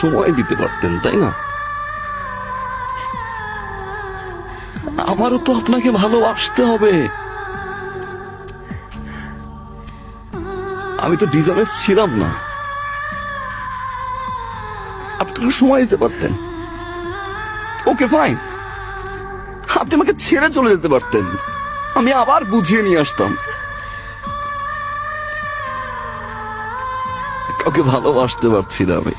সময় দিতে পারতেন, তাই না? আমারও তো আপনাকে ভালোবাসতে হবে। আমি তো ডিসঅনেস্ট ছিলাম না। আপনি তো সময় দিতে পারতেন। ওকে ফাইন, আপনি আমাকে ছেড়ে চলে যেতে পারতেন, আমি আবার বুঝিয়ে নিয়ে আসতাম। কাউকে ভালোবাসতে পারছি না আমি,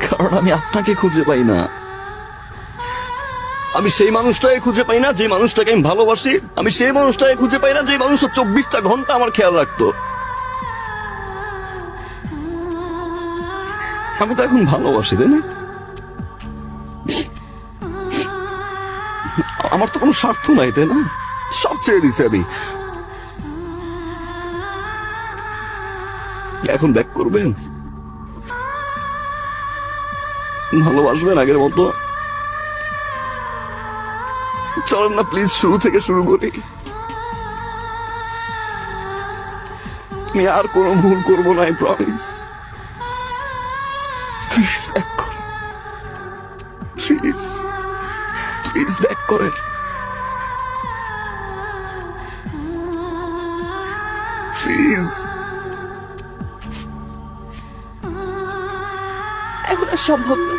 কারণ আমি আপনাকে খুঁজে পাই না। আমি সেই মানুষটাকে খুঁজে পাই না যে মানুষটাকে আমি ভালোবাসি। আমি সেই মানুষটাকে খুঁজে পাই না যে মানুষটা 24টা ঘন্টা আমার খেয়াল রাখতো। আমি তো এখন ভালোবাসি, তাই না? আমার তো কোনো স্বার্থ নাই, তাই না? সব ছেড়ে দিছি আমি। এখন ব্যাক করবেন? ভালোবাসবেন আগের মতো? চলেন না প্লিজ, শুরু থেকে শুরু করি। আমি আর কোনো ভুল করবো না, আই প্রমিস। প্লিজ ব্যাক করো, প্লিজ প্লিজ ব্যাক করেন। প্লিজ। এখন আর সম্ভব না।